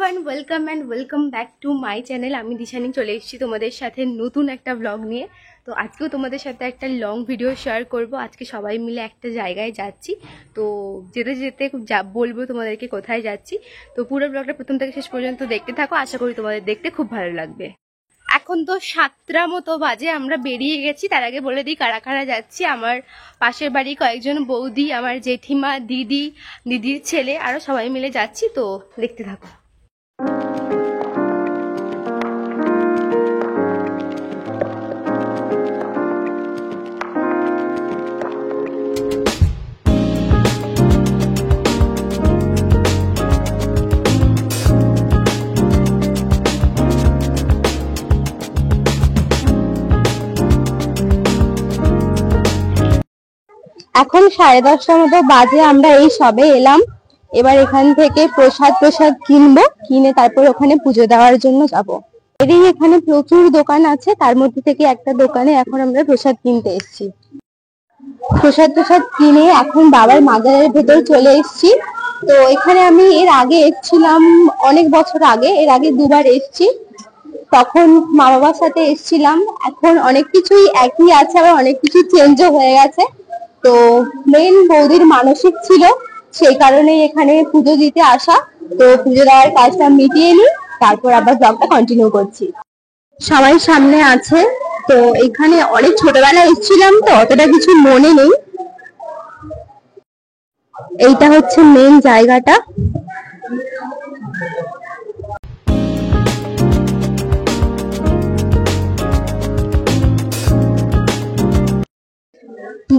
Everyone, welcome back to my channel. আমি দিশানি চলে এসেছি তোমাদের সাথে নতুন একটা ব্লগ নিয়ে। তো আজকেও তোমাদের সাথে একটা লং ভিডিও শেয়ার করব। আজকে সবাই মিলে একটা জায়গায় যাচ্ছি, তো যেতে যেতে বলবো তোমাদেরকে কোথায় যাচ্ছি। তো পুরো ব্লগটা প্রথম থেকে শেষ পর্যন্ত দেখতে থাকো, আশা করি তোমাদের দেখতে খুব ভালো লাগবে। এখন তো 7টা মতো বাজে, আমরা বেরিয়ে গেছি। তার আগে বলে দিই কারা কারা যাচ্ছি। আমার পাশের বাড়ি কয়েকজন বৌদি, আমার জেঠিমা, দিদির ছেলে, আরো সবাই মিলে যাচ্ছি। তো দেখতে থাকো। এখন 10:30টার মতো বাজে, আমরা এই সবে এলাম। এবার এখান থেকে প্রসাদ কিনবো, কিনে তারপর ওখানে পুজো দেওয়ার জন্য যাব। এরই এখানে প্রচুর দোকান আছে, তার মধ্যে থেকে একটা দোকানে এখন আমরা প্রসাদ কিনতে এসেছি। প্রসাদ কিনে এখন বাবার মাজারের ভেতর চলে এসেছি। তো এখানে আমি এর আগে এসেছিলাম অনেক বছর আগে, এর আগে দুবার এসেছি। তখন মা বাবার সাথে এসেছিলাম। এখন অনেক কিছুই একই আছে, আবার অনেক কিছু চেঞ্জও হয়ে গেছে। তো মেন বৌদির মানসিক ছিল, সেই কারণেই এখানে পুজো দিতে আসা। তো পুজো দেওয়ার কাজটা মিটিয়ে নিই, তারপর আবার ব্লগটা কন্টিনিউ করছি। সবাই সামনে আছে। তো এখানে অনেক ছোটবেলায় এসেছিলাম, তো অতটা কিছু মনে নেই। এইটা হচ্ছে মেন জায়গাটা।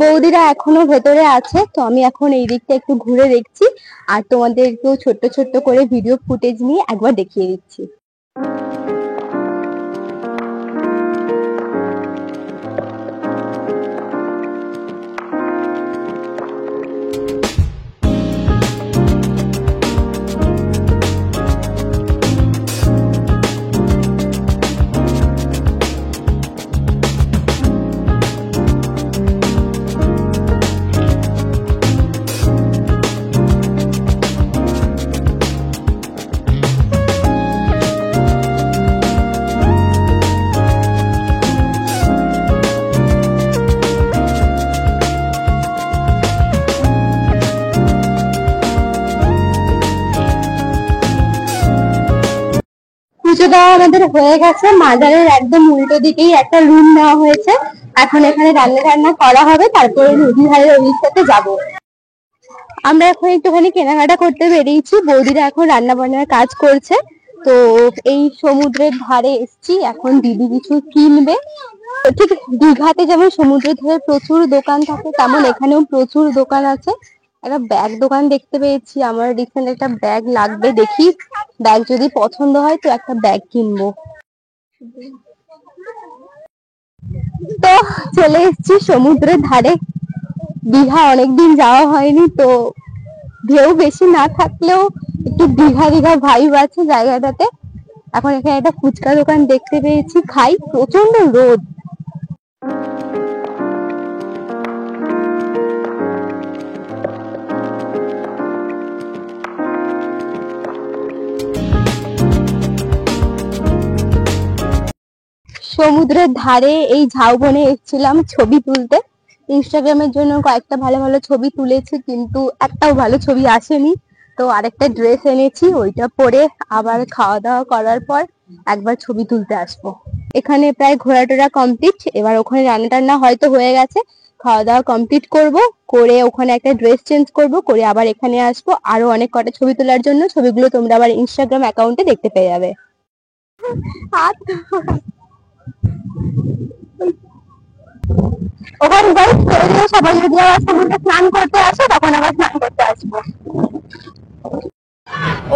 বৌদিরা এখনো ভেতরে আছে, তো আমি এখন এই দিকটা একটু ঘুরে দেখছি, আর তোমাদের একটু ছোট্ট করে ভিডিও ফুটেজ নিয়ে একবার দেখিয়ে দিচ্ছি। পুজো দেওয়া আমাদের হয়ে গেছে। মাজারের একদম উল্টো দিকেই একটা রুম নেওয়া হয়েছে। এখন এখানে রান্না করা হবে, তারপরে নদী ধারের ওই দিকটাতে যাবো। আমরা এখন একটুখানি কেনাকাটা করতে বেরিয়েছি। বৌদিরা এখন রান্না বান্নার কাজ করছে। তো এই সমুদ্রের ধারে এসছি, এখন দিদি কিছু কিনবে। ঠিক দীঘাতে যেমন সমুদ্রের ধারে প্রচুর দোকান থাকে, তেমন এখানেও প্রচুর দোকান আছে। একটা ব্যাগ দোকান দেখতে পেয়েছি, আমার রিসেন্ট একটা ব্যাগ লাগবে, দেখি ব্যাগ যদি পছন্দ হয় তো একটা ব্যাগ কিনবো। তো চলে এসেছি সমুদ্রের ধারে। দীঘা অনেকদিন যাওয়া হয়নি, তো ঢেউ বেশি না থাকলেও একটু দীঘা ভাইব আছে জায়গাটাতে। এখন এখানে একটা ফুচকা দোকান দেখতে পেয়েছি, খাই। প্রচন্ড রোদ। সমুদ্রের ধারে এই ঝাউবনে এসেছিলাম ছবি তুলতে। ইনস্টাগ্রামের জন্য কয়েকটা ভালো ছবি তুলেছি, কিন্তু একটাও ভালো ছবি আসেনি। তো আরেকটা ড্রেস এনেছি, ওইটা পরে আবার খাওয়া দাওয়া করার পর একবার ছবি তুলতে আসবো। এখানে প্রায় ঘোরাটোরা কমপ্লিট। এবার ওখানে রান্না হয়তো হয়ে গেছে, খাওয়া দাওয়া কমপ্লিট করে ওখানে একটা ড্রেস চেঞ্জ করে আবার এখানে আসবো আরো অনেক কটা ছবি তোলার জন্য। ছবিগুলো তোমরা আবার ইনস্টাগ্রাম অ্যাকাউন্টে দেখতে পেয়ে যাবে। ওখানে সবাই যদি আবার সমুদ্রে স্নান করতে আসে, তখন আবার স্নান করতে আসবো।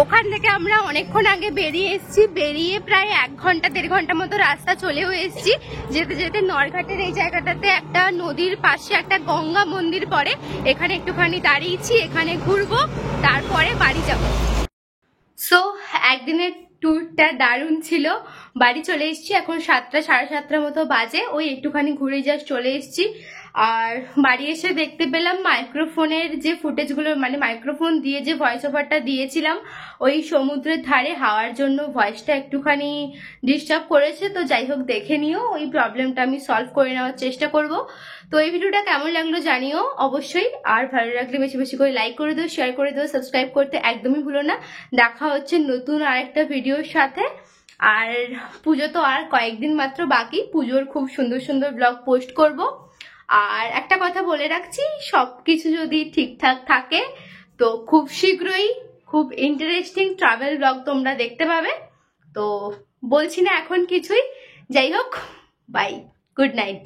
ওখান থেকে আমরা অনেকক্ষণ আগে বেরিয়ে এসেছি। বেরিয়ে প্রায় 1-1.5 ঘন্টা মতো রাস্তা চলেও এসেছি। যেতে যেতে নরঘাটের এই জায়গাটাতে একটা নদীর পাশে একটা গঙ্গা মন্দির পড়ে, এখানে একটুখানি দাঁড়িয়েছি, এখানে ঘুরবো, তারপরে বাড়ি যাব। সো একদিনের ট্যুরটা দারুণ ছিল। বাড়ি চলে এসেছি, এখন 7টা সাড়ে 7টার মতো বাজে। ওই একটুখানি ঘুরে জাস্ট চলে এসেছি। আর বাড়ি এসে দেখতে পেলাম মাইক্রোফোনের যে ফুটেজগুলো, মানে মাইক্রোফোন দিয়ে যে ভয়েস ওভারটা দিয়েছিলাম ওই সমুদ্রের ধারে, হাওয়ার জন্য ভয়েসটা একটুখানি ডিস্টার্ব করেছে। তো যাই হোক, দেখে নিও, ওই প্রবলেমটা আমি সলভ করে নেওয়ার চেষ্টা করব। তো এই ভিডিওটা কেমন লাগলো জানিও অবশ্যই। আর ভালো লাগলে বেশি বেশি করে লাইক করে দিও, শেয়ার করে দিও, সাবস্ক্রাইব করতে একদমই ভুলো না। দেখা হচ্ছে নতুন আরেকটা ভিডিওর সাথে। আর পুজো তো আর কয়েকদিন মাত্র বাকি, পুজোর খুব সুন্দর সুন্দর ব্লগ পোস্ট করব। আর একটা কথা বলে রাখছি, সবকিছু যদি ঠিকঠাক থাকে তো খুব শীঘ্রই খুব ইন্টারেস্টিং ট্রাভেল ব্লগ তোমরা দেখতে পাবে। তো বলছি না এখন কিছুই, যাই হোক, বাই, গুড নাইট।